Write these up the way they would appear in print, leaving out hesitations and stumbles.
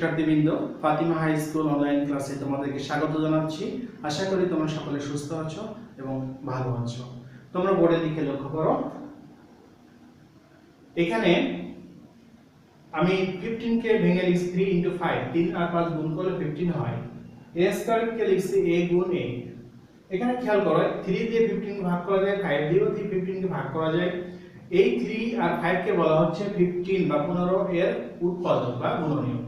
শিক্ষার্থীবৃন্দ, Fatima high school online ক্লাসে তোমাদেরকে স্বাগত জানাচ্ছি। আশা করি তোমরা সকলে সুস্থ আছো এবং ভালো আছো। তোমরা বোর্ডের দিকে লক্ষ্য করো। এখানে আমি 15 কে ভেঙে লিখছি 3 × 5, 3 আর 5 গুণ করলে 15 হয়। a স্কয়ার কে লিখছি a গুণ a। এখানে খেয়াল করো 3 দিয়ে 15 কে ভাগ করা যায়, 5 দিয়েও 15 কে ভাগ করা যায়। এই 3 আর 5 কে বলা হচ্ছে 15 বা 15 এর উৎপাদক বা গুণনীয়ক।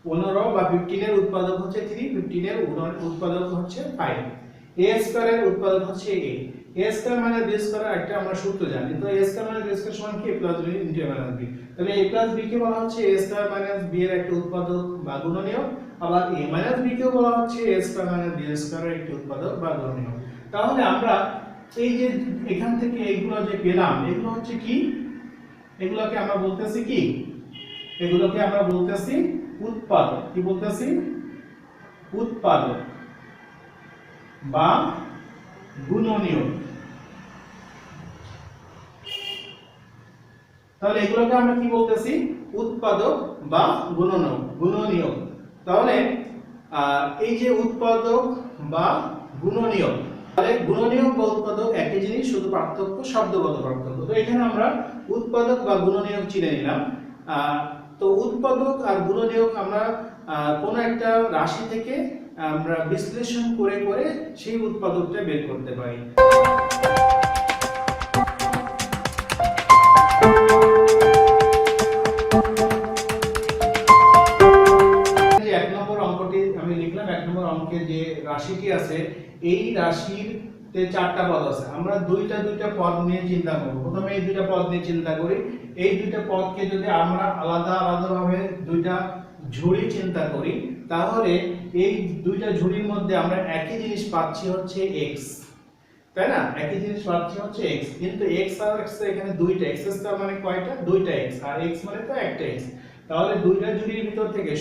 15 বা 15 এর উৎপাদক হচ্ছে 3, 15 এর উৎপাদক হচ্ছে 5। a স্কয়ার এর উৎপাদক হচ্ছে a। a স্কয়ার মানে b স্কয়ার একটা আমরা সূত্র জানি। তো a স্কয়ার মানে b স্কয়ার সমান কি a + b * a - b। তাহলে a + b কে বলা হচ্ছে a স্কয়ার - b এর একটা উৎপাদক বা গুণনীয়ক। আবার a - b কেও বলা হচ্ছে a স্কয়ার - b স্কয়ার এর একটা উৎপাদক বা গুণনীয়ক। তাহলে আমরা এই যে এখান থেকে এইগুলো যে পেলাম, এগুলো হচ্ছে কি? এগুলোকে আমরা বলতেছি কি? এগুলোকে আমরা বলতেছি উৎপাদক। কি বলতেছি? উৎপাদক বা গুণনীয়ক। তাহলে এগুলোকে আমরা কি বলতেছি? উৎপাদক বা গুণনীয়ক। তাহলে এই যে উৎপাদক বা গুণনীয়ক, তাহলে গুণনীয়ক বা উৎপাদক একই জিনিস, শুধু পার্থক্য শব্দগত পার্থক্য। তো এখানে আমরা উৎপাদক বা গুণনীয়ক চিনে নিলাম। তো উৎপাদক আর গুণনীয়ক আমরা কোন একটা রাশি থেকে আমরা বিশ্লেষণ করে করে সেই উৎপাদকটা বের করতে পারি। যে 1 নম্বর অঙ্কটি আমি লিখলাম, 1 নম্বর অঙ্কে যে রাশিটি আছে, এই রাশির তে 4টা পদ আছে। আমরা দুইটা পদ নিয়ে চিন্তা করব। প্রথমে এই দুইটা পদ নিয়ে চিন্তা করি। এই দুইটা পদকে যদি আমরা আলাদা ভাবে দুইটা ঝুড়ি চিন্তা করি, তাহলে এই দুইটা ঝুড়ির মধ্যে আমরা একই জিনিস পাচ্ছি হচ্ছে x, তাই না? একই জিনিস পাচ্ছি হচ্ছে x, কিন্তু x আর x এখানে দুইটা x স্কয়ার মানে কয়টা? দুইটা x, আর x মানে তো একটা x। তাহলে দুইটা ঝুড়ির ভিতর থেকে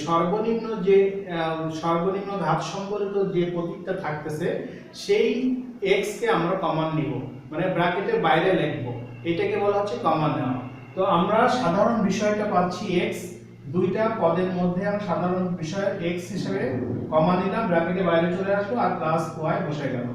সর্বনিম্ন ঘাত সম্বলিত যে প্রতীকটা থাকতেছে, সেই x কে আমরা কমন নিব, মানে ব্র্যাকেটের বাইরে লিখব। এটাকে বলা হচ্ছে কমন নেওয়া। তো আমরা সাধারণ বিষয়টা পাচ্ছি x, দুইটা পদের মধ্যে আমরা সাধারণ বিষয় x হিসেবে কমন নিলাম, ব্র্যাকেটের বাইরে চলে আসলো আর প্লাস y বসে গেল।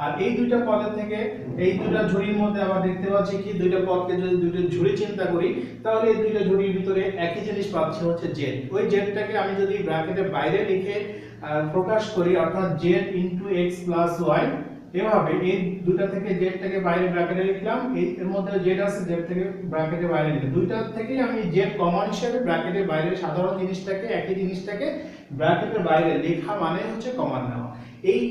আর এই দুইটা পদের থেকে এই দুইটা ঝুড়ির মধ্যে আবার দেখতে পাচ্ছি কি, দুইটা পদকে যদি দুইটা ঝুড়ি চিন্তা করি, তাহলে এই দুইটা ঝুড়ির ভিতরে একই জিনিস পাচ্ছি হচ্ছে z। ওই z-টাকে আমি যদি ব্র্যাকেটের বাইরে লিখে প্রকাশ করি, অর্থাৎ z * x + y, এভাবে এই দুটো থেকে z-টাকে বাইরে ব্র্যাকেটে লিখলাম, এর মধ্যে z আছে, z থেকে ব্র্যাকেটের বাইরে লিখলাম। দুইটা থেকেই আমি z কমন হিসেবে ব্র্যাকেটের বাইরে সাধারণ জিনিসটাকে, একই জিনিসটাকে ব্র্যাকেটের বাইরে লেখা মানে হচ্ছে কমন নেওয়া। এই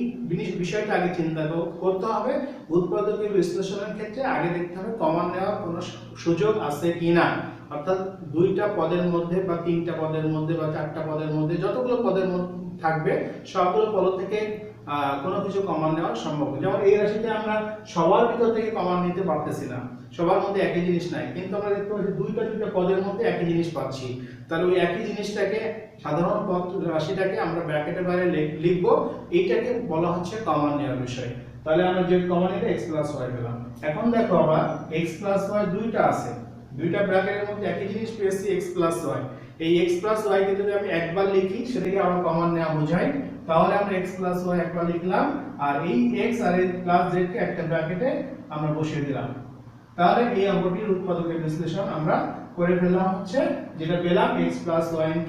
বিষয়টা আগে চিন্তা করতে হবে। উৎপাদকের বিশ্লেষণের ক্ষেত্রে আগে দেখতে হবে কমন নেওয়ার কোনো সুযোগ আছে কিনা, অর্থাৎ দুইটা পদের মধ্যে বা তিনটা পদের মধ্যে বা চারটা পদের মধ্যে যতগুলো পদের মধ্যে থাকবে, সবগুলো পদ থেকে কোনো কিছু কমন নেওয়া সম্ভব। যেমন এই রাশিতে আমরা সবার ভিতর থেকে কমন নিতে পারতেছি না, সবার মধ্যে একই জিনিস নাই, কিন্তু আমরা দেখতে পাচ্ছি দুইটা পদের মধ্যে একই জিনিস পাচ্ছি। তাহলে ওই একই জিনিসটাকে, সাধারণ পদ রাশিটাকে আমরা ব্র্যাকেটের বাইরে লিখব, এইটাকে বলা হচ্ছে কমন নেওয়ার বিষয়। তাহলে আমরা যে কমন নিলে x + y পেলাম। এখন দেখো আবার x + y দুইটা আছে, দুইটা ব্র্যাকেটের মধ্যে একই জিনিস পেয়েছি x + y। এই x + y কে যদি আমি একবার লিখি, সেটাকে আবার কমন নেওয়া বোঝায়। তাহলে আমরা x + y একবার লিখলাম, আর এই x আর এই প্লাস z কে একটা ব্র্যাকেটে আমরা বসিয়ে দিলাম। তাহলে এই অঙ্কটির উৎপাদকের বিশ্লেষণ আমরা করে ফেললাম, হচ্ছে যেটা পেলাম x + y *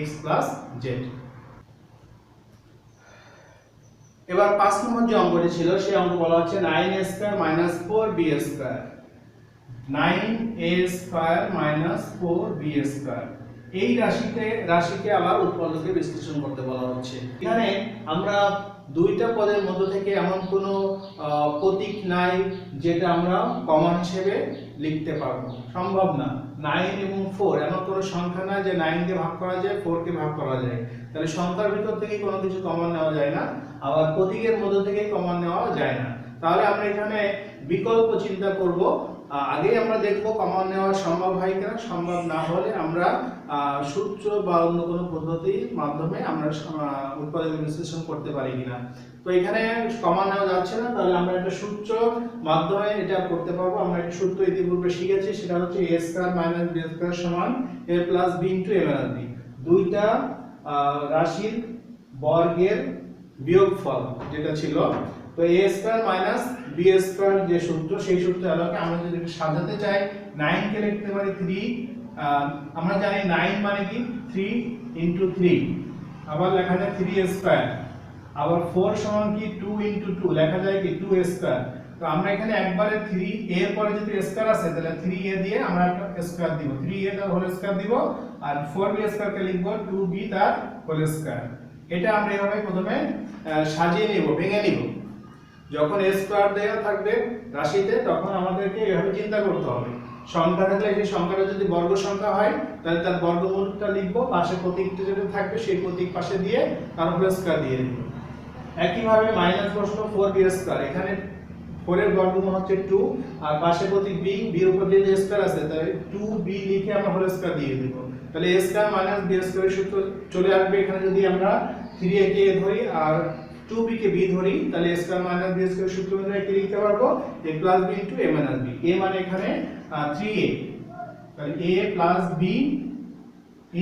x + z। এবার 5 নম্বর যে অঙ্কটি ছিল, সেই অঙ্ক বলা হচ্ছে 9a² - 4b²। 9a² - 4b²। এই রাশিকে আবার উৎপাদকের বিশ্লেষণ করতে বলা হচ্ছে। এখানে আমরা দুইটা পদের মধ্য থেকে এমন কোনো প্রতীক নাই যেটা আমরা কমন হিসেবে লিখতে পারবো, সম্ভব না। 9 এবং 4 এমন কোনো সংখ্যা না যে 9 কে ভাগ করা যায়, 4 কে ভাগ করা যায়। তাহলে সংখ্যার ভিতর থেকে কোনো কিছু কমন নেওয়া যায় না, আবার প্রতীকের মধ্য থেকে কমন নেওয়া যায় না। তাহলে আমরা এখানে বিকল্প চিন্তা করব। আগে আমরা দেখব কমন নেওয়া সম্ভব হয় কিনা, সম্ভব না হলে আমরা সূত্র বা অন্য কোনো পদ্ধতির মাধ্যমে আমরা উৎপাদকের বিশ্লেষণ করতে পারি কিনা। তো এখানে কমন নেওয়া যাচ্ছে না, তাহলে আমরা একটা সূত্র মাধ্যমে এটা করতে পারবো। আমরা একটা সূত্র ইতিপূর্বে শিখেছি, সেটা হচ্ছে a² - b² = a + b * a - b। দুইটা রাশির বর্গের বিয়োগফল যেটা ছিল, তো a square minus b square যে সূত্র, সেই সূত্রের আলোকে আমরা যদি সাজাতে চাই 9 কে লিখতে পারি 3, আমরা জানি 9 মানে কি 3 ইনটু 3, আবার লেখা যায় 3 স্কয়ার, আবার 4 সমান কি 2 ইনটু 2 লেখা যায় কি 2 স্কয়ার। তো আমরা এখানে একবারে 3 এর পরে যদি স্কয়ার আছে তাহলে 3a দিয়ে আমরা একটা স্কয়ার দিব, 3a তার হোল স্কয়ার দিব, আর 4b স্কয়ার কে লিখব 2b তার হোল স্কয়ার। এটা আমরা এভাবে প্রথমে সাজিয়ে নিব, ভেঙে নিব। যখন a স্কয়ার দেয়া থাকবে রাশিতে তখন আমাদেরকে এভাবে চিন্তা করতে হবে। সংখ্যা থাকলে সেই সংখ্যাটা যদি বর্গ সংখ্যা হয় তাহলে তার বর্গমূলটা লিখব, পাশে প্রতীকটা যেটা থাকবে সেই প্রতীক পাশে দিয়ে তার হোল স্কয়ার দিয়ে দিব। একইভাবে মাইনাস বসলো 4b স্কয়ার, এখানে 4 এর বর্গমূল হচ্ছে 2, আর পাশে প্রতীক b, b এর উপর যে স্কয়ার আছে তাই 2b লিখে আমরা হোল স্কয়ার দিয়ে দেব। তাহলে a স্কয়ার মাইনাস b স্কয়ারের সূত্র চলে আসবে। এখানে যদি আমরা 3a কে a ধরি আর 2b কে b ধরি তাহলে a স্কয়ার মাইনাস b স্কয়ারের সূত্র অনুযায়ী কি লিখতে পারবো, a plus b into a minus b। a মানে এখানে 3a, তাহলে a plus b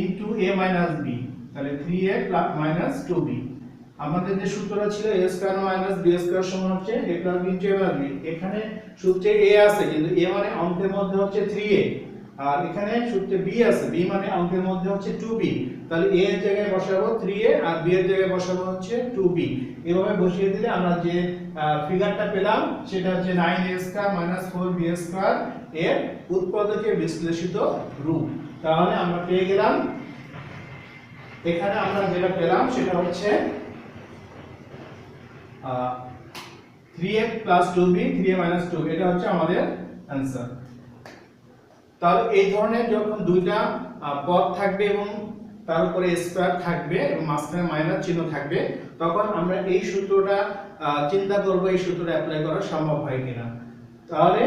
into a minus b, তাহলে 3a মাইনাস 2b। আমাদের যে সূত্রটা ছিল a square minus b square সমান হচ্ছে a plus b into a minus b। এখানে সূত্রে a আছে কিন্তু a মানে অঙ্কের মধ্যে হচ্ছে 3a, আর এখানে সূত্রে b আছে, b মানে অঙ্কের মধ্যে হচ্ছে 2b, তাহলে a এর জায়গায় বসাবো 3a আর b এর জায়গায় বসাবো হচ্ছে 2b। এভাবে বসিয়ে দিলে আমরা যে ফিগারটা পেলাম সেটা হচ্ছে 9a square minus 4b square এর উৎপাদকে বিশ্লেষিত রূপ। তাহলে আমরা পেয়ে গেলাম, এখানে আমরা যেটা পেলাম সেটা হচ্ছে 3a plus 2b 3a minus 2b, এটা হচ্ছে আমাদের आंसर। তাহলে এই ধরনের যখন দুইটা পদ থাকবে এবং তার উপরে স্কয়ার থাকবে এবং মাঝখানে মাইনাস চিহ্ন থাকবে তখন আমরা এই সূত্রটা চিন্তা করব এই সূত্রটা অ্যাপ্লাই করা সম্ভব হয় কিনা। তাহলে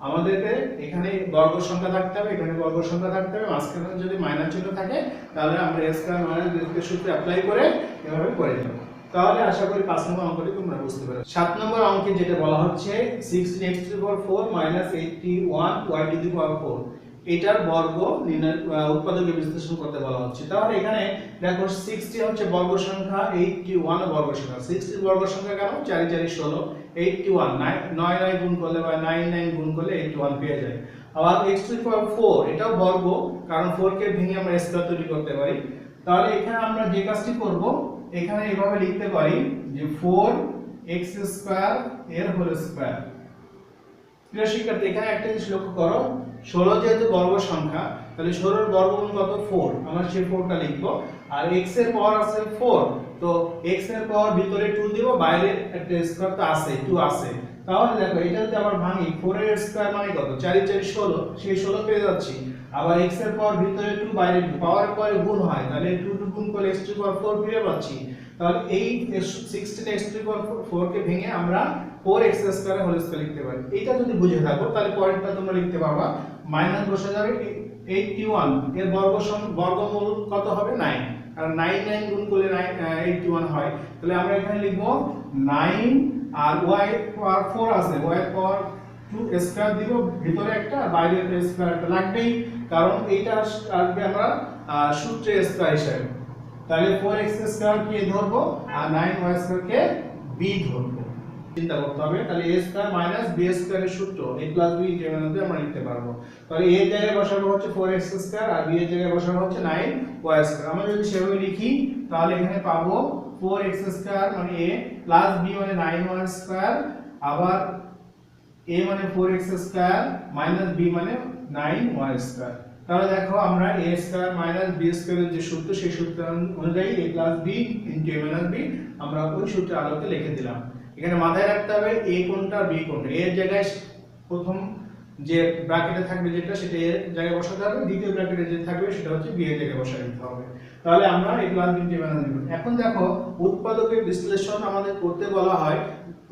আমাদেরকে এখানে বর্গ সংখ্যা থাকতে হবে, এখানে বর্গ সংখ্যা থাকতে হবে, মাঝখানে যদি মাইনাস চিহ্ন থাকে তাহলে আমরা a square minus b square সূত্র অ্যাপ্লাই করে এভাবে করে দেব। তাহলে আশা করি 5 নম্বর অঙ্কটি তোমরা বুঝতে পেরেছো। 7 নম্বর অঙ্কে যেটা বলা হচ্ছে 16x two the power 4 81y two the power 4, এটার বর্গ উৎপাদকে বিশ্লেষণ করতে বলা হচ্ছে। তাহলে এখানে দেখো 60 হচ্ছে বর্গ সংখ্যা, 81 ও বর্গ সংখ্যা। 60 বর্গ সংখ্যা কেন, 4 4 16, 81 9 9 গুণ করলে বা 9 9 গুণ করলে 81 পেয়ে যায়। আবার x টু দি পাওয়ার 4 এটাও বর্গ, কারণ 4 কে ভেঙে আমরা স্কয়ার তৈরি করতে পারি। তাহলে এখানে আমরা যে কাজটি করব, এখানে এভাবে লিখতে পারি যে 4x স্কয়ার এর হোল স্কয়ার। প্রিয় শিক্ষার্থী, এখানে একটা জিনিস লক্ষ্য করো, 16 যেহেতু বর্গ সংখ্যা তাহলে 16 এর বর্গমূল কত 4, আমরা সেই 4টা লিখব। আর x এর পাওয়ার আছে 4, তো x এর পাওয়ার ভিতরে 2 দিব, বাইরে একটা স্কয়ার তো আছে 2 আছে। তাহলে দেখো এটা যদি আবার ভাঙি 4 এর স্কয়ার মানে কত 4 4 16, সেই 16 পেয়ে যাচ্ছি। আবার x এর পাওয়ার ভিতরে 2 বাইরে 2, পাওয়ারের পরে গুণ হয় তাহলে 2 2 গুণ করলে x টু দি পাওয়ার 4 ফিরে পাচ্ছি। তাহলে এই 16x টু দি পাওয়ার 4 কে ভেঙে আমরা 4x স্কয়ার হোল স্কয়ার লিখতে পারি। এটা যদি বুঝে থাকো তাহলে পরেরটা তোমরা লিখতে পারবা, মাইনাস বসে যাবে 81 এর বর্গমূল কত হবে 9, আর 9 9 গুণ করলে 81 হয়। তাহলে আমরা এখানে লিখব 9 আর y পাওয়ার 4 আছে, y পাওয়ার 2 স্কয়ার দিব, ভিতরে একটা বাইরে একটা স্কয়ার লাগবেই, কারণ এইটা আসবে আমরা সূত্রে স্কয়ার হিসেবে। তাহলে 4x স্কয়ার কে ধরবো আর 9y স্কয়ার কে b ধরবো। চিন্তা করতে হবে, তাহলে a স্কয়ার মাইনাস b স্কয়ারের সূত্র a plus b into a minus b আমরা লিখতে পারবো। তাহলে a এর জায়গায় বসাবো হচ্ছে 4x স্কয়ার আর b এর জায়গায় বসাবো হচ্ছে 9y স্কয়ার। আমরা যদি সেভাবে লিখি তাহলে এখানে পাবো 4x স্কয়ার মানে a প্লাস b মানে 9y স্কয়ার, আবার a মানে 4x স্কয়ার মাইনাস b মানে 9y স্কয়ার। তাহলে দেখো আমরা a স্কয়ার মাইনাস b স্কয়ারের যে সূত্র সেই সূত্র অনুযায়ী a plus b into a minus b আমরা ওই সূত্রের আলোকে লিখে দিলাম। এখানে মাথায় রাখতে হবে a কোনটা b কোনটা, a এর জায়গায় প্রথম যে ব্র্যাকেটে থাকবে যেটা সেটা a এর জায়গায় বসাতে হবে, দ্বিতীয় ব্র্যাকেটে যে থাকবে সেটা হচ্ছে b এর জায়গায় বসাতে দিতে হবে। তাহলে আমরা a plus b into a minus b। এখন দেখো উৎপাদকের বিশ্লেষণ আমাদের করতে বলা হয়,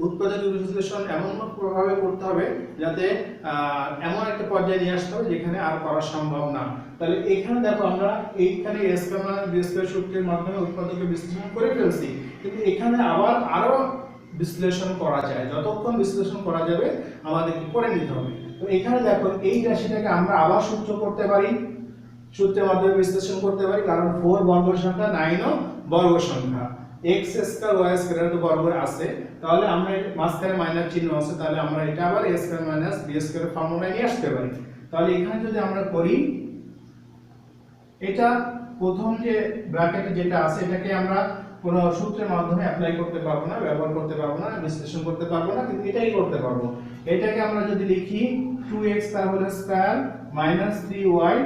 উৎপাদকের বিশ্লেষণ এমন ভাবে করতে হবে যাতে এমন একটা পর্যায়ে নিয়ে আসতে হবে যেখানে আর করা সম্ভব না। তাহলে এখানে দেখো আমরা এইখানে a square minus b square সূত্রের মাধ্যমে উৎপাদকের বিশ্লেষণ করে ফেলছি, কিন্তু এখানে আবার আরো বিশ্লেষণ করা যায়, যতক্ষণ বিশ্লেষণ করা যাবে আমাদেরকে করে নিতে হবে। তো এখানে দেখো এই রাশিটাকে আমরা আবার সূত্র করতে পারি, সূত্রের মাধ্যমে বিশ্লেষণ করতে পারি, কারণ 4 বর্গ সংখ্যা, 9 ও বর্গ সংখ্যা, x স্কয়ার y স্কয়ার তো বর্গ আছে, তাহলে আমরা মাঝখানে মাইনাস চিহ্ন আছে, তাহলে আমরা এটা আবার a square minus b square ফর্মুলায় নিয়ে আসতে পারি। তাহলে এখানে যদি আমরা করি, এটা প্রথম যে ব্র্যাকেটে যেটা আছে এটাকে আমরা কোন সূত্রের মাধ্যমে অ্যাপ্লাই করতে পারবো না, ব্যবহার করতে পারবো না, বিশ্লেষণ করতে পারবো না, কিন্তু এটাই করতে পারবো। এটাকে আমরা যদি লিখি 2x তার হোল স্কয়ার মাইনাস 3y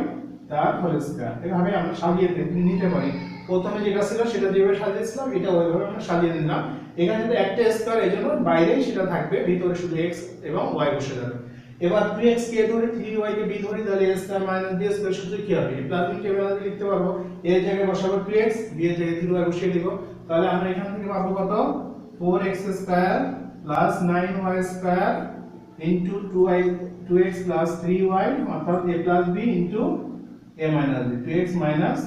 তার হোল স্কয়ার, এভাবে আমরা সাজিয়ে নিতে পারি। প্রথমে যেটা ছিল সেটা যেভাবে সাজিয়েছিলাম এটা ওইভাবে আমরা সাজিয়ে নিলাম। এখানে যদি একটা স্কয়ার, এজন্য বাইরেই সেটা থাকবে, ভিতরে শুধু x এবং y বসে যাবে। এবার 3x কে ধরে 3y কে b ধরি, তাহলে a square minus b square সূত্র কি হবে? প্লাস b কে এভাবে লিখতে পারবো, a এর জায়গায় বসাবো 2x, b এর জায়গায় 3y বসিয়ে দিব। তাহলে আমরা এখান থেকে পাবো কত? 4x square plus 9y square into 2x plus 3y, অর্থাৎ a plus b into a minus b, 2x minus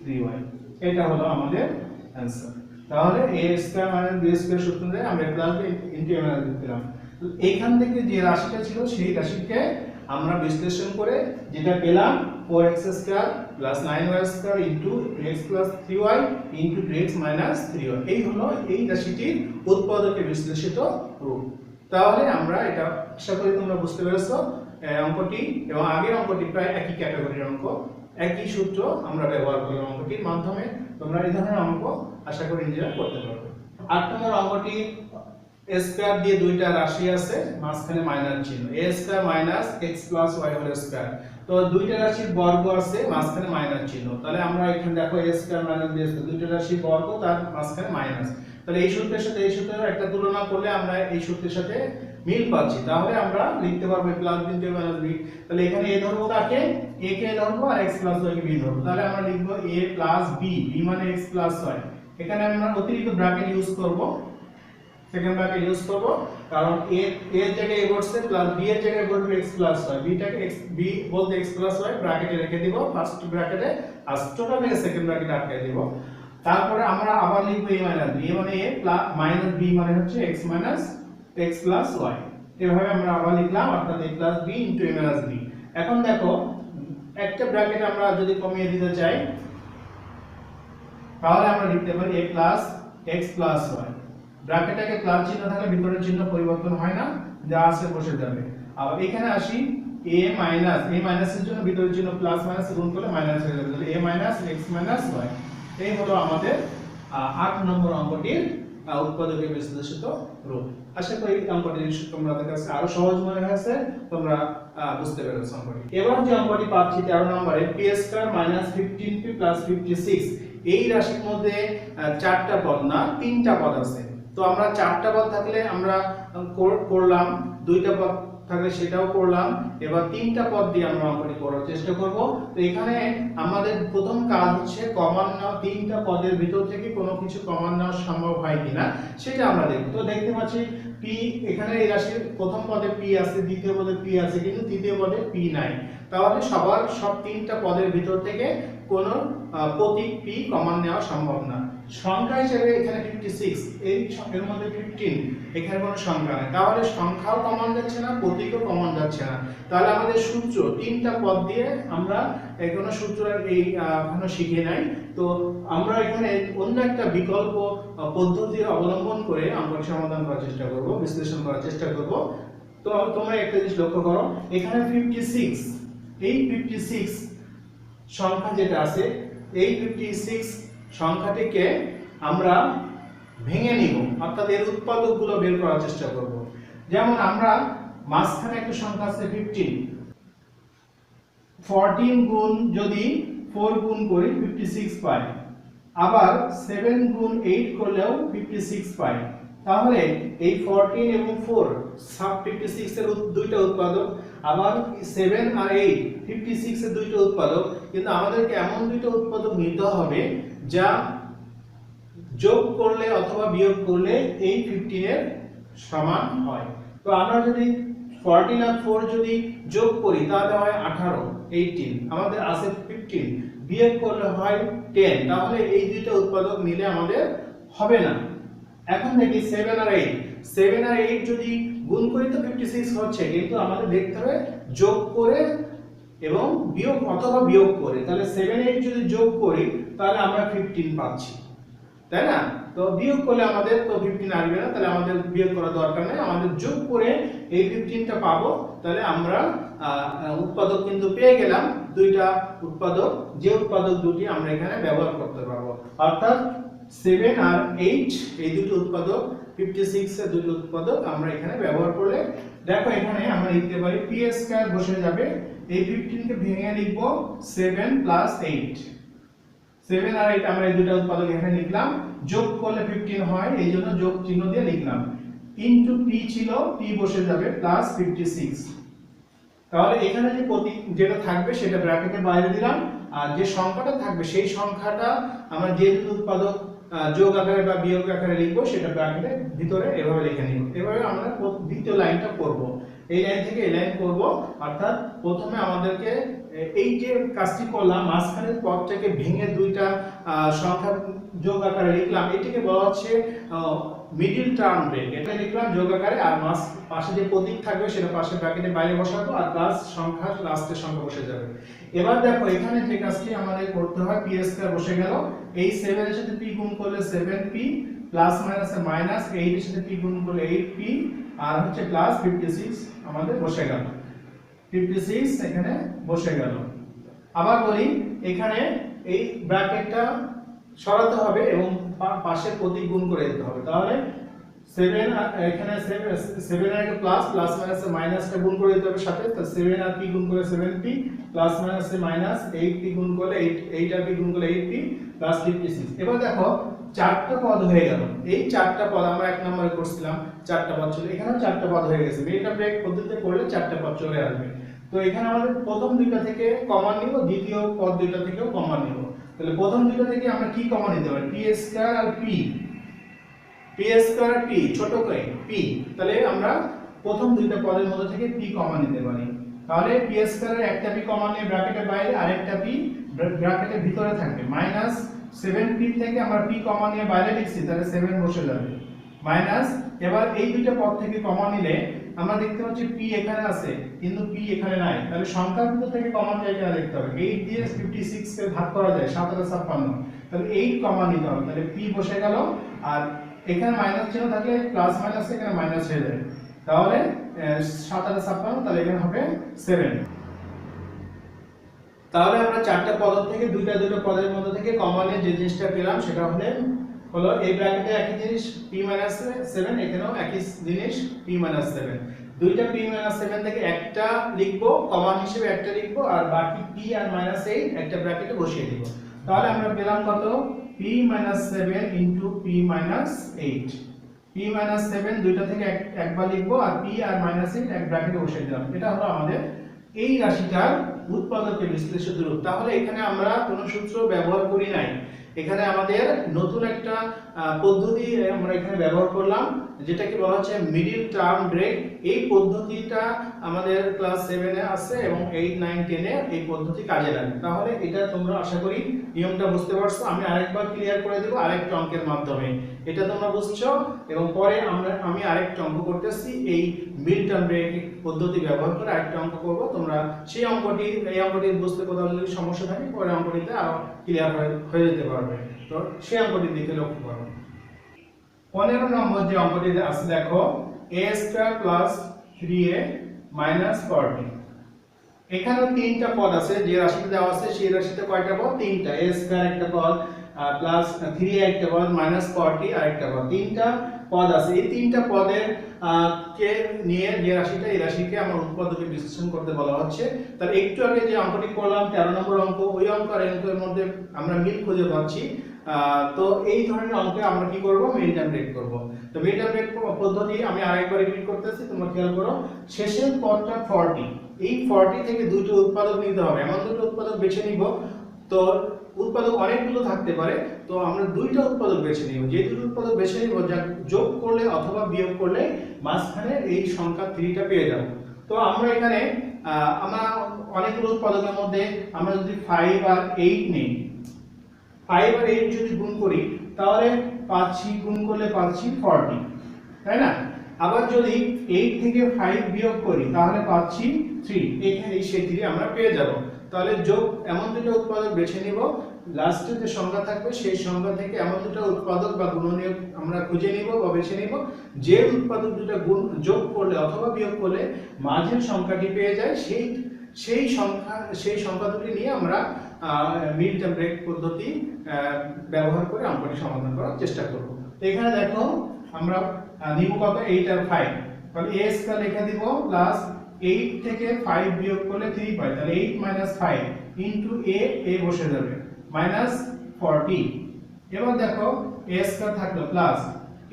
3y। এটা হলো আমাদের आंसर। তাহলে a square minus b square সূত্র দিয়ে আমরা a plus b into a minus b পেলাম। তো এইখান থেকে যে রাশিটা ছিল সেই রাশিকে আমরা বিশ্লেষণ করে যেটা পেলাম 4x square plus 9y square into 2x plus 3y into 2x minus 3y, এই হলো এই রাশিটির উৎপাদকে বিশ্লেষিত রূপ। তাহলে আমরা এটা আশা করি তোমরা বুঝতে পেরেছো। অঙ্কটি এবং আগের অঙ্কটি প্রায় একই ক্যাটাগরির অঙ্ক, একই সূত্র আমরা ব্যবহার করলাম অঙ্কটির মাধ্যমে। তোমরা এই ধরনের অঙ্ক আশা করি নিজেরা করতে পারবে। 8 নম্বর অঙ্কটি a স্কয়ার দিয়ে দুইটা রাশি আছে, মাঝখানে মাইনাস চিহ্ন, a square minus x plus y whole square. তো দুইটা রাশির বর্গ আছে, মাঝখানে মাইনাস চিহ্ন, তাহলে আমরা এখানে দেখো a square minus b square, দুইটা রাশির বর্গ, তার মাঝখানে মাইনাস। তাহলে এই সূত্রের সাথে এই সূত্রের একটা তুলনা করলে আমরা এই সূত্রের সাথে মিল পাচ্ছি, তাহলে আমরা লিখতে পারবো a plus b into a minus b। তাহলে এখানে a ধরবো কাকে? a কে ধরবো আর x প্লাস y কে b ধরবো। তাহলে আমরা লিখবো a প্লাস b, b মানে x প্লাস y। এখানে আমরা অতিরিক্ত ব্র্যাকেট ইউজ করব, সেকেন্ড ব্র্যাকেট ইউজ করব, কারণ a এর জায়গায় a বসছে প্লাস b এর জায়গায় বসবে x প্লাস y, b টাকে x b বলতে x প্লাস y ব্র্যাকেটে রেখে দিব ফার্স্ট ব্র্যাকেটে, আর টোটালে সেকেন্ড ব্র্যাকেটে আটকে দিব। তারপরে আমরা আবার লিখব a মাইনাস b, মানে a প্লাস মাইনাস b মানে হচ্ছে x minus x plus y। এভাবে আমরা আবার লিখলাম, অর্থাৎ a plus b into a minus b। এখন দেখো একটা ব্র্যাকেট আমরা যদি কমিয়ে দিতে চাই, তাহলে আমরা লিখতে পারি a plus x plus y। ব্র্যাকেটটাকে প্লাস চিহ্ন থাকলে ভিতরের চিহ্ন পরিবর্তন হয় না, যা আছে বসে যাবে। আবার এখানে আসি, a মাইনাসের জন্য ভিতরের চিহ্ন প্লাস মাইনাস গুণ করলে মাইনাস হয়ে যাবে, তাহলে a minus x minus y। এই হলো আমাদের 8 নম্বর অঙ্কটির উৎপাদকে বিশ্লেষিত রূপ। আশা করি অঙ্কটি তোমাদের কাছে আরো সহজ মনে হয়েছে, তোমরা বুঝতে পেরেছো অঙ্কটি। এবার যে অঙ্কটি পাচ্ছি 13 নম্বরে, p square minus 15p plus 56, এই রাশির মধ্যে 4টা পদ না 3টা পদ আছে। তো আমরা 4টা পদ থাকলে আমরা করলাম, 2টা পদ থাকলে সেটাও করলাম, এবার 3টা পদ দিয়ে আমরা অঙ্কটি করার চেষ্টা করব। তো এখানে আমাদের প্রথম কাজ হচ্ছে কমন নেওয়া, 3টা পদের ভিতর থেকে কোনো কিছু কমন নেওয়া সম্ভব হয় কিনা সেটা আমরা দেখব। তো দেখতে পাচ্ছি p, এখানে এই রাশির প্রথম পদে p আছে, দ্বিতীয় পদে p আছে, কিন্তু তৃতীয় পদে p নাই। তাহলে সব 3টা পদের ভিতর থেকে কোনো প্রতীক p কমন নেওয়া সম্ভব না। সংখ্যা হিসেবে এখানে 56, এর মধ্যে 15, এখানে কোনো সংখ্যা নেই, তাহলে সংখ্যাও কমন যাচ্ছে না, প্রতীকও কমন যাচ্ছে না। তাহলে আমাদের সূত্র 3টা পদ দিয়ে আমরা কোনো সূত্র এখনো শিখে নাই। তো আমরা এখানে অন্য একটা বিকল্প পদ্ধতির অবলম্বন করে অঙ্কটি সমাধান করার চেষ্টা করব, বিশ্লেষণ করার চেষ্টা করব। তো তোমরা একটা জিনিস লক্ষ্য করো, এখানে 56, এই 56 সংখ্যা যেটা আছে, এই 56 সংখ্যাটিকে আমরা ভেঙে নিব, অর্থাৎ এর উৎপাদকগুলো বের করার চেষ্টা করব। যেমন আমরা মাঝখানে একটা সংখ্যা আছে 15, 14 গুণ যদি 4 গুণ করি 56 পাই, আবার 7 গুণ 8 করলেও 56 পাই। তাহলে এই 14 এবং 4 সব 56 এর দুইটা উৎপাদক, আবার 7 আর 8 56 এর দুইটা উৎপাদক, কিন্তু আমাদেরকে এমন দুইটা উৎপাদক নিতে হবে যা যোগ করলে অথবা বিয়োগ করলে এই 15 এর সমান হয়। তো আমরা যদি 14 আর 4 যদি যোগ করি তাহলে হয় 18, 18, আমাদের আছে 15, বিয়োগ করলে হয় 10, তাহলে এই দুইটা উৎপাদক নিলে আমাদের হবে না। এখন দেখি 7 আর 8 যদি গুণ করি তো 56 হচ্ছে, কিন্তু আমাদের দেখতে হবে যোগ করে এবং বিয়োগ অথবা বিয়োগ করে, তাহলে 7 8 যদি যোগ করি তাহলে আমরা 15 পাচ্ছি, তাই না? তো বিয়োগ করলে আমাদের তো 15 আসবে না, তাহলে আমাদের বিয়োগ করার দরকার নেই, আমাদের যোগ করে এই 15টা পাবো। তাহলে আমরা উৎপাদক কিন্তু পেয়ে গেলাম, দুইটা উৎপাদক, যে উৎপাদক দুটি আমরা এখানে ব্যবহার করতে পারবো, অর্থাৎ 7 আর 8 এই দুটো উৎপাদক, 56 এর দুটো উৎপাদক আমরা এখানে ব্যবহার করলে দেখো এখানে আমরা লিখতে পারি p স্কয়ার বসে যাবে, এই 15 কে ভেঙে লিখব 7 প্লাস 8, 7 আর 8 আমরা এই দুটো উৎপাদক এখানে লিখলাম, যোগ করলে 15 হয়, এই জন্য যোগ চিহ্ন দিয়ে লিখলাম, ইনটু p ছিল, p বসে যাবে প্লাস 56। তাহলে এখানে যে প্রতীক যেটা থাকবে সেটা ব্র্যাকেটের বাইরে দিলাম, আর যে সংখ্যাটা থাকবে সেই সংখ্যাটা আমরা যে দুটো উৎপাদক যোগ আকারে বা বিয়োগ আকারে লিখবো সেটা ব্র্যাকেটের ভিতরে এভাবে লিখে নিব। এভাবে আমরা দ্বিতীয় লাইনটা করব, এই লাইন থেকে এই লাইন করব, অর্থাৎ প্রথমে আমাদেরকে এই যে কাজটি করলাম, মাঝখানের পদটাকে ভেঙে দুইটা সংখ্যা যোগ আকারে লিখলাম, এটাকে বলা হচ্ছে মিডল টার্ম ব্রেক। এটা লিখলাম যোগ আকারে, আর পাশে যে প্রতীক থাকবে সেটা পাশে ব্র্যাকেটের বাইরে বসাবো, আর প্লাস সংখ্যা লাস্টের সংখ্যা বসে যাবে। এবার দেখো এখানে যে কাজটি আমাদের করতে হয়, p স্কয়ার বসে গেল, এই 7 এর সাথে p গুণ করলে 7p, প্লাস মাইনাস এর মাইনাস, 8 এর সাথে p গুণ করলে 8p, আর হচ্ছে প্লাস 56 আমাদের বসে গেল, 56 এখানে বসে গেল। আবার বলি, এখানে এই ব্র্যাকেটটা সরাতে হবে এবং পাশে প্রতীক গুণ করে দিতে হবে, তাহলে 7 এখানে 7 এর প্লাস প্লাস মাইনাস এর মাইনাসটা গুণ করে দিতে হবে সাথে, তো 7 আর p গুণ করে 7p, প্লাস মাইনাস এর মাইনাস, 8p গুণ করলে 8 আর p গুণ করলে 8p, প্লাস 56। এবার দেখো চারটা পদ হয়ে গেল, এই চারটা পদ আমরা এক নম্বরে করছিলাম, চারটা পদ ছিল, এখানেও চারটা পদ হয়ে গেছে, এটা ব্রেক পদ্ধতিতে করলে চারটা পদ চলে আসবে। তো এখানে আমাদের প্রথম দুইটা থেকে কমন নিব, দ্বিতীয় পদ দুইটা থেকেও কমন নিব। তাহলে প্রথম দুইটা থেকে আমরা কি কমন নিতে পারি, p স্কয়ার আর p, p স্কয়ার p ছোট করে p, তাহলে আমরা প্রথম দুইটা পদের মধ্যে থেকে p কমন নিতে পারি। তাহলে p স্কয়ারের একটা p কমন নিয়ে ব্র্যাকেটের বাইরে, আরেকটা p ব্র্যাকেটের ভিতরে থাকবে, মাইনাস 7p থেকে আমরা p কমন নিয়ে বাইরে লিখছি, তাহলে 7 বসে যাবে, মাইনাস, এবার এই দুইটা পদ থেকে কমন নিলে আমরা দেখতে পাচ্ছি p এখানে আছে কিন্তু p এখানে নাই, তাহলে সংখ্যার ভিতর থেকে কমন যায় কিনা দেখতে হবে, 8 দিয়ে 56 কে ভাগ করা যায় 7 আর 56, তাহলে 8 কমন নিতে হবে, তাহলে p বসে গেল, আর এখানে মাইনাস চিহ্ন থাকলে প্লাস মাইনাস এখানে মাইনাস হয়ে যায়, তাহলে 7 আর 56, তাহলে এখানে হবে 7। তাহলে আমরা চারটা পদ থেকে দুইটা পদের মধ্যে থেকে কমন নিয়ে যে জিনিসটা পেলাম সেটা হলো এই ব্র্যাকেটে একই জিনিস p - 7, এখানেও একই জিনিস p - 7, দুইটা p - 7 থেকে একটা লিখবো কমন হিসেবে, একটা লিখবো, আর বাকি p আর -8 একটা ব্র্যাকেটে বসিয়ে দিব। তাহলে আমরা পেলাম কত, p - 7 ইনটু p - 8, p - 7 দুইটা থেকে একবার লিখবো, আর p আর -8 এক ব্র্যাকেটে বসিয়ে দিলাম। এটা হলো আমাদের এই রাশিটার উৎপাদকের বিশ্লেষিত রূপ। তাহলে এখানে আমরা কোনো সূত্র ব্যবহার করি নাই, এখানে আমাদের নতুন একটা পদ্ধতি আমরা এখানে ব্যবহার করলাম, যেটাকে বলা হচ্ছে মিডল টার্ম ব্রেক। এই পদ্ধতিটা আমাদের ক্লাস 7 এ আছে এবং 8 9 10 এ এই পদ্ধতি কাজে লাগে। তাহলে এটা তোমরা আশা করি নিয়মটা বুঝতে পারছো, আমি আরেকবার ক্লিয়ার করে দেব আরেকটা অঙ্কের মাধ্যমে, এটা তোমরা বুঝছো, এবং পরে আমি আরেকটা অঙ্ক করতেছি এই মিডল টার্ম ব্রেক পদ্ধতি ব্যবহার করে আরেকটা অঙ্ক করব। তোমরা সেই এই অঙ্কটি বুঝতে কোথাও যদি সমস্যা থাকে পরে অঙ্কটিতে আরো ক্লিয়ার হয়ে যেতে পারবে। তো সেই অঙ্কটির দিকে লক্ষ্য করো। 15 নম্বর যে অঙ্কটি আছে দেখো, a square plus 3a minus 40। এখানে তিনটা পদ আছে, যে রাশিতে দেওয়া আছে সেই রাশিতে কয়টা পদ, তিনটা, a স্কয়ার একটা পদ, প্লাস 3a একটা পদ, মাইনাস 40 আরেকটা পদ, তিনটা পদ আছে। এই তিনটা পদের কে নিয়ে যে রাশিটা, এই রাশিকে আমরা উৎপাদকে বিশ্লেষণ করতে বলা হচ্ছে। তার একটু আগে যে অঙ্কটি করলাম 13 নম্বর অঙ্ক, ওই অঙ্ক আর অঙ্কের মধ্যে আমরা মিল খুঁজে পাচ্ছি। তো এই ধরনের অঙ্কে আমরা কি করব, মিডল টার্ম ব্রেক করব। তো মিডল টার্ম ব্রেক পদ্ধতি আমি আরেকবার রিপিট করতেছি, তোমরা খেয়াল করো। শেষের পদটা 40, এই 40 থেকে দুটো উৎপাদক নিতে হবে, এমন দুটো উৎপাদক বেছে নিব। তো উৎপাদক অনেকগুলো থাকতে পারে, তো আমরা দুইটা উৎপাদক বেছে নিব। যে দুটো উৎপাদক বেছে নিব, যা যোগ করলে অথবা বিয়োগ করলে মাঝখানে এই সংখ্যা 3টা পেয়ে যাব। তো আমরা এখানে আমরা অনেকগুলো উৎপাদকের মধ্যে আমরা যদি 5 আর 8 নিই, 5 আর 8 যদি গুণ করি তাহলে পাচ্ছি, গুণ করলে পাচ্ছি 40, তাই না? আবার যদি 8 থেকে 5 বিয়োগ করি তাহলে পাচ্ছি 3, এখানে সেই 3 আমরা পেয়ে যাব। তাহলে যোগ এমন দুটো উৎপাদক বেছে নিব, লাস্টে যে সংখ্যা থাকবে সেই সংখ্যা থেকে এমন দুটো উৎপাদক বা গুণনীয়ক আমরা খুঁজে নিব বা বেছে নিব, যে উৎপাদক দুটো গুণ যোগ করলে অথবা বিয়োগ করলে মাঝের সংখ্যাটি পেয়ে যায়, সেই সংখ্যা দুটি নিয়ে আমরা মিল টার্ম ব্রেক পদ্ধতি ব্যবহার করে অঙ্কটি সমাধান করার চেষ্টা করব। এখানে দেখো আমরা নিব কত 8 আর 5, তাহলে a স্কয়ার লিখে দিব প্লাস 8 থেকে 5 বিয়োগ করলে 3 পাই, তাহলে 8 - 5 ইনটু a বসে যাবে মাইনাস 40। এবার দেখো a স্কয়ার থাকলো প্লাস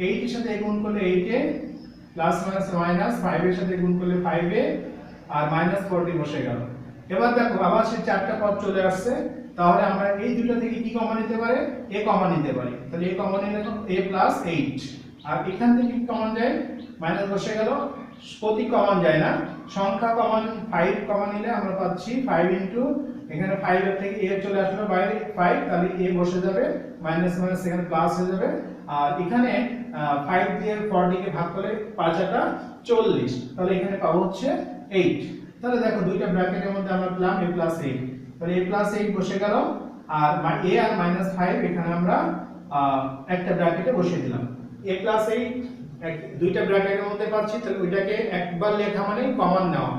8 এর সাথে গুণ করলে 8 এ প্লাস মাইনাস 5 এর সাথে গুণ করলে 5 এ আর মাইনাস 40 বসে গেল। এবার দেখো আবার সেই চারটা পদ চলে আসছে, তাহলে আমরা এই দুটো থেকে কি কমন নিতে পারি, a কমন নিতে পারি। তাহলে a কমন নিলে a প্লাস 8, আর এখান থেকে কি কমন যায়, মাইনাস বসে গেল, প্রতীক কমন যায় না, সংখ্যা কমন 5 কমন নিলে আমরা পাচ্ছি 5 ইনটু এখানে 5 এর থেকে a চলে আসলো বাইরে 5, তাহলে a বসে যাবে, মাইনাস মাইনাস এখানে প্লাস হয়ে যাবে, আর এখানে 5 দিয়ে 40 কে ভাগ করলে 5 × 40, তাহলে এখানে পাবো হচ্ছে 8। তাহলে দেখো দুইটা ব্র্যাকেটের মধ্যে আমরা পেলাম a + 8, তাহলে a + 8 বসে গেল, আর a আর -5 এখানে আমরা একটা ব্র্যাকেটে বসিয়ে দিলাম। a + 8 দুইটা ব্র্যাকেটের মধ্যে পাচ্ছি, তাহলে ওইটাকে একবার লেখা মানে কমন নেওয়া,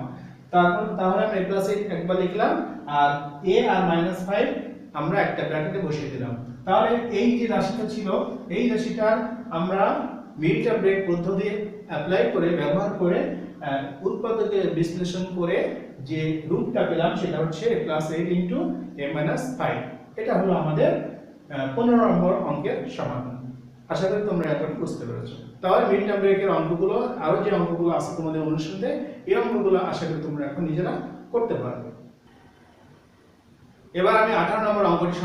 তাহলে আমরা a + 8 একবার লিখলাম, আর a আর -5 আমরা একটা ব্র্যাকেটে বসিয়ে দিলাম। তাহলে এই যে রাশিটা ছিল, এই রাশিটা আমরা মিল টার্ম ব্রেক পদ্ধতি অ্যাপ্লাই করে ব্যবহার করে উৎপাদকের বিশ্লেষণ করে যে রূপটা পেলাম সেটা হচ্ছে a + 8 ইনটু a - 5। এটা হলো আমাদের 15 নম্বর অঙ্কের সমাধান। আশা করি তোমরা এখন বুঝতে পেরেছো। তাহলে মিড টার্ম ব্রেকের অঙ্কগুলো আরো যে অঙ্কগুলো আছে তোমাদের অনুশীলনে, এই অঙ্কগুলো আশা করি তোমরা এখন নিজেরা করতে পারবে। এবার আমি 18 নম্বর অঙ্কটি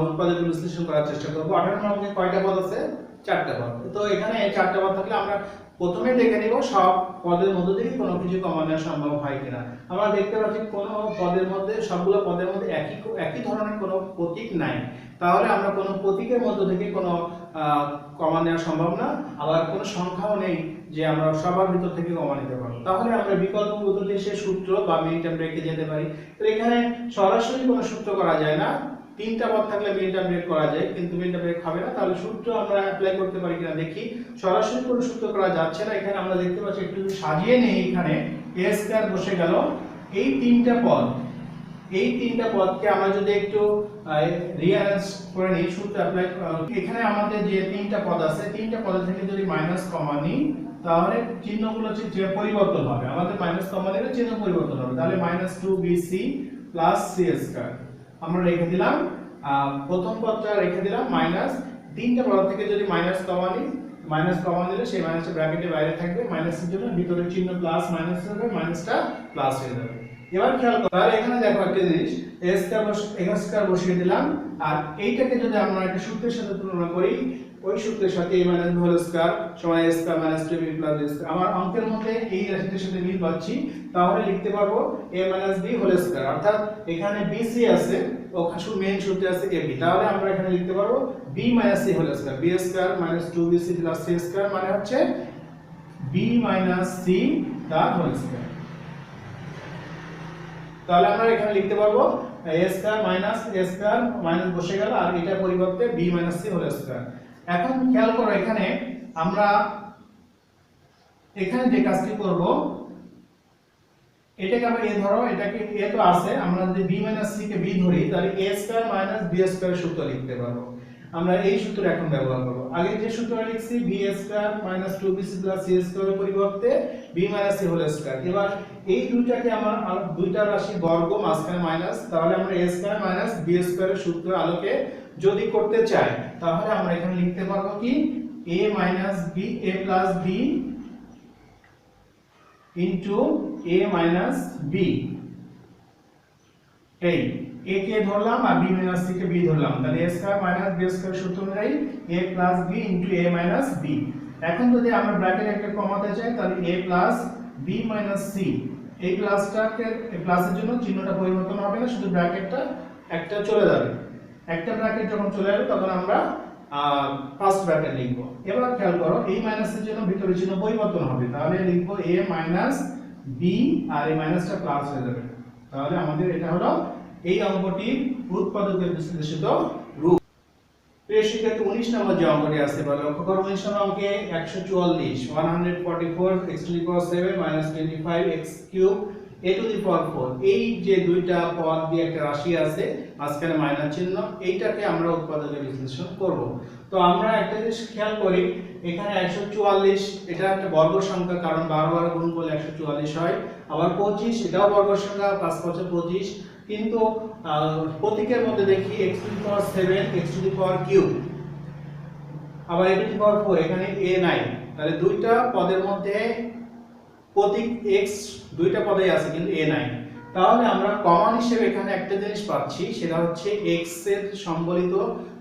উৎপাদক বিশ্লেষণ করার চেষ্টা করব। 18 নম্বর অঙ্কে কয়টা পদ আছে, 4টা পদ। তো এখানে 4টা পদ থাকলে আমরা প্রথমে দেখে নিব সব পদের মধ্যে থেকে কোনো কিছু কমন নেওয়া সম্ভব হয় কিনা। আমরা দেখতে পাচ্ছি কোনো পদের মধ্যে, সবগুলো পদের মধ্যে একই ধরনের কোনো প্রতীক নাই, তাহলে আমরা কোনো প্রতীকের মধ্যে থেকে কোনো কমন নেওয়া সম্ভব না। আবার কোনো সংখ্যাও নেই যে আমরা সবার ভিতর থেকে কমন নিতে পারবো, তাহলে আমরা বিকল্প পদ্ধতি সে সূত্র বা মিল টার্ম ব্রেকে যেতে পারি। তো এখানে সরাসরি কোনো সূত্র করা যায় না, 3টা পদ থাকলে মিল টার্ম ব্রেক করা যায়, কিন্তু মিল টার্ম ব্রেক হবে না। তাহলে সূত্র আমরা অ্যাপ্লাই করতে পারি কিনা দেখি। সরাসরি কোনো সূত্র করা যাচ্ছে না, এখানে আমরা দেখতে পাচ্ছি একটু সাজিয়ে নেই, এখানে a স্কয়ার বসে গেল। এই 3টা পদকে আমরা যদি একটু রিঅ্যারেঞ্জ করে নিই, সূত্র অ্যাপ্লাই, এখানে আমাদের যে 3টা পদ আছে, 3টা পদ থেকে যদি মাইনাস কমন নিই তাহলে চিহ্নগুলো যে পরিবর্তন হবে, আমাদের মাইনাস কমন নিলে চিহ্ন পরিবর্তন হবে। তাহলে -2bc + c স্কয়ার আমরা রেখে দিলাম, প্রথম পদটা রেখে দিলাম মাইনাস। 3টা পদ থেকে যদি মাইনাস কমন নিই, মাইনাস কমন নিলে সেই মাইনাসটা ব্র্যাকেটের বাইরে থাকবে, মাইনাসের জন্য ভিতরের চিহ্ন প্লাস মাইনাস হবে, মাইনাসটা প্লাস হয়ে যাবে। এবার খেয়াল করো, তাহলে এখানে দেখো একটা জিনিস, a স্কয়ার বসিয়ে দিলাম, আর এইটাকে যদি আমরা একটা সূত্রের সাথে তুলনা করি, ওই সূত্রের সাথে a - b হোল স্কয়ার সমান a square - 2b + b square, আমার অঙ্কের মধ্যে এই রাশিটির সাথে মিল পাচ্ছি, তাহলে লিখতে পারবো a - b হোল স্কয়ার, অর্থাৎ এখানে bc আছে, ওখানে মেইন সূত্রে আছে ab, তাহলে আমরা এখানে লিখতে পারবো b - c whole square, b square - 2bc + c square মানে হচ্ছে b - c the whole square. তাহলে আমরা এখানে লিখতে পারবো a square minus a square minus বসে গেল, আর এটার পরিবর্তে b - c হোল স্কয়ার। এখন খেয়াল করো, এখানে আমরা এখানে যে কাজটি করব, এটাকে আমরা a ধরো, এটাকে a তো আছে, আমরা যদি b - c কে b ধরি তাহলে a স্কয়ার - b স্কয়ার সূত্র লিখতে পারবো। আমরা এই সূত্র এখন ব্যবহার করব। আগে যে সূত্রটা লিখছি b স্কয়ার - 2bc + c স্কয়ারের পরিবর্তে b - c হোল স্কয়ার। এবার এই দুইটাকে আমরা দুইটা রাশি বর্গ মাঝখানে মাইনাস, তাহলে আমরা a স্কয়ার - b স্কয়ারের সূত্রের আলোকে যদি করতে চাই তাহলে আমরা এখানে লিখতে পারবো কি a - b a + b into a - b, এই a কে ধরলাম আর b - c কে b ধরলাম, তাহলে a স্কয়ার - b স্কয়ার সূত্র অনুযায়ী a + b into a - b। এখন যদি আমরা ব্র্যাকেটে একটা কমাতে চাই তাহলে a + b - c, এই প্লাসটাকে প্লাসের জন্য চিহ্নটা পরিবর্তন হবে না, শুধু ব্র্যাকেটটা একটা চলে যাবে। একটা ব্র্যাকেট যখন চলে যাবে তখন আমরা ফার্স্ট ব্র্যাকেট লিখবো। এবার খেয়াল করো এই মাইনাসের জন্য ভিতরে চিহ্ন পরিবর্তন হবে, তাহলে লিখবো a মাইনাস b আর এই মাইনাসটা প্লাস হয়ে যাবে। তাহলে আমাদের এটা হলো এই অঙ্কটির উৎপাদকের বিশ্লেষিত রূপ। প্রিয় শিক্ষার্থী 19 নম্বর যে অঙ্কটি আছে বলো, লক্ষ্য করো 19 নম্বর অঙ্কে 144 144 x to the power 7 25 x cube a to the power 4, এই যে দুইটা পদ দিয়ে একটা রাশি আছে মাঝখানে মাইনাস চিহ্ন, এইটাকে আমরা উৎপাদকের বিশ্লেষণ করব। তো আমরা একটা জিনিস খেয়াল করি, এখানে 144 এটা একটা বর্গ সংখ্যা, কারণ 12 12 গুণ করলে 144 হয়। আবার 25 এটাও বর্গ সংখ্যা, 5 5 25, কিন্তু প্রতীকের মধ্যে দেখি x to the power 7 x to the power cube, আবার a টু দি পাওয়ার 4, এখানে a নাই। তাহলে দুইটা পদের মধ্যে প্রতীক x দুইটা পদেই আছে কিন্তু a নাই। তাহলে আমরা কমন হিসেবে এখানে একটা জিনিস পাচ্ছি, সেটা হচ্ছে x এর সম্বলিত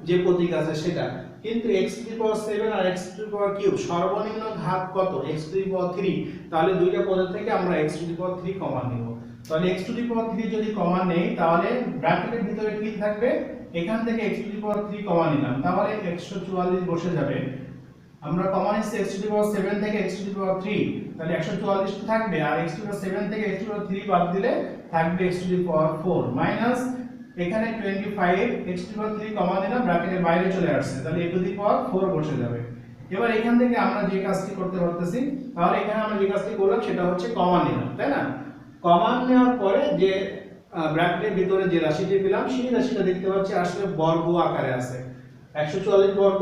যে প্রতীক আছে সেটা। কিন্তু x টু দি পাওয়ার 7 আর x to the power cube সর্বনিম্ন ঘাত কত? x to the power 3। তাহলে দুইটা পদের থেকে আমরা x to the power 3 common নিব। তাহলে x টু দি পাওয়ার 3 যদি কমন নেই, তাহলে ব্র্যাকেটের ভিতরে কি থাকবে? এখান থেকে x to the power 3 common নিলাম, তাহলে 144 বসে যাবে। আমরা কমন নিচ্ছি x টু দি পাওয়ার 7 থেকে x টু দি পাওয়ার 3, তাহলে 144 তো থাকবে, আর x টু দি পাওয়ার 7 থেকে x টু দি পাওয়ার 3 বাদ দিলে থাকবে x to the power 4 minus এখানে 25 x to the power 3 common দিলাম, ব্র্যাকেটের বাইরে চলে আসছে, তাহলে a টু দি পাওয়ার 4 বসে যাবে। এবার এখান থেকে আমরা যে কাজটি করতে পারতেছি, তাহলে এখানে আমরা যে কাজটি করলাম সেটা হচ্ছে কমন নিলাম, তাই না? কমন নেওয়ার পরে যে ব্র্যাকেটের ভিতরে যে রাশিটি পেলাম সেই রাশিটা দেখতে পাচ্ছি আসলে বর্গ আকারে আছে। 144 বর্গ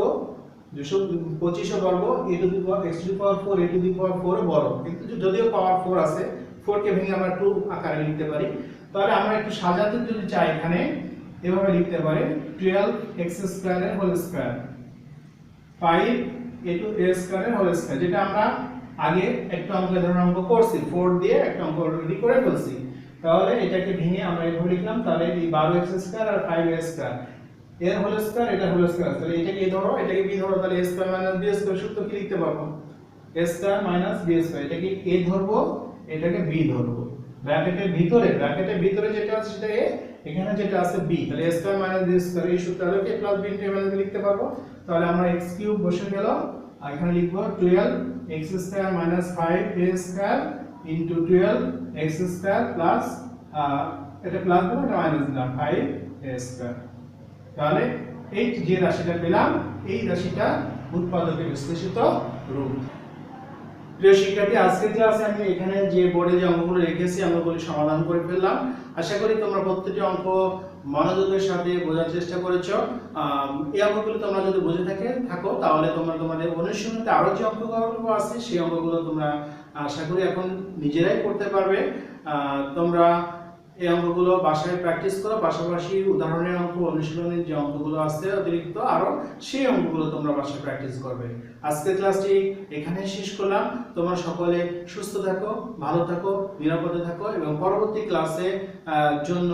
225 বর্গ a to the power x to the power 4 a to the power 4 বড়, কিন্তু যদিও পাওয়ার 4 আছে 4 কে ভেঙে আমরা 2 আকারে লিখতে পারি। তাহলে আমরা একটু সাজাতে যদি চাই এখানে এভাবে লিখতে পারি 12x স্কয়ার এর whole square 5 a to a square এর হোল স্কয়ার, যেটা আমরা আগে একটা অঙ্কের ধরনের অঙ্ক করছি, 4 দিয়ে একটা অঙ্ক রেডি করে ফেলছি। তাহলে এটাকে ভেঙে আমরা এভাবে লিখলাম, তাহলে এই 12x স্কয়ার আর 5a স্কয়ার এর হোল স্কয়ার, এটা হোল স্কয়ার, তাহলে এটাকে a ধরো এটাকে b ধরো, তাহলে a square minus b square সূত্র কি লিখতে পারবো? a square minus b square, এটাকে a ধরবো এটাকে b ধরবো। ব্র্যাকেটের ভিতরে যেটা আছে সেটা a, এখানে যেটা আছে b, তাহলে a square minus b square এই সূত্রটাকে a plus b into a minus b লিখতে পারবো। তাহলে আমরা x কিউব বসে গেল, আর এখানে লিখবো 12x square minus 5a square into 12x square plus এটা প্লাস দিলাম এটা মাইনাস দিলাম 5a স্কয়ার। তাহলে এই যে রাশিটা পেলাম এই রাশিটা উৎপাদকের বিশ্লেষিত রূপ। প্রিয় শিক্ষার্থী, আজকের ক্লাসে আমি এখানে যে বোর্ডে যে অঙ্কগুলো রেখেছি অঙ্কগুলি সমাধান করে ফেললাম। আশা করি তোমরা প্রত্যেকটি অঙ্ক মনোযোগের সাথে বোঝার চেষ্টা করেছো। এই অঙ্কগুলো তোমরা যদি বুঝে থাকো তাহলে তোমরা তোমাদের অনুশীলনীতে আরো যে অঙ্কগুলো আছে সেই অঙ্কগুলো তোমরা আশা করি এখন নিজেরাই করতে পারবে। তোমরা এই অঙ্কগুলো বাসায় প্র্যাকটিস করো, পাশাপাশি উদাহরণের অঙ্ক অনুশীলনের যে অঙ্কগুলো আছে অতিরিক্ত আরো সেই অঙ্কগুলো তোমরা বাসায় প্র্যাকটিস করবে। আজকের ক্লাসটি এখানেই শেষ করলাম। তোমরা সকলে সুস্থ থাকো, ভালো থাকো, নিরাপদে থাকো এবং পরবর্তী ক্লাসে জন্য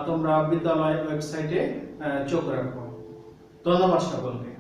তোমরা বিদ্যালয় ওয়েবসাইটে চোখ রাখো। ধন্যবাদ সকলকে।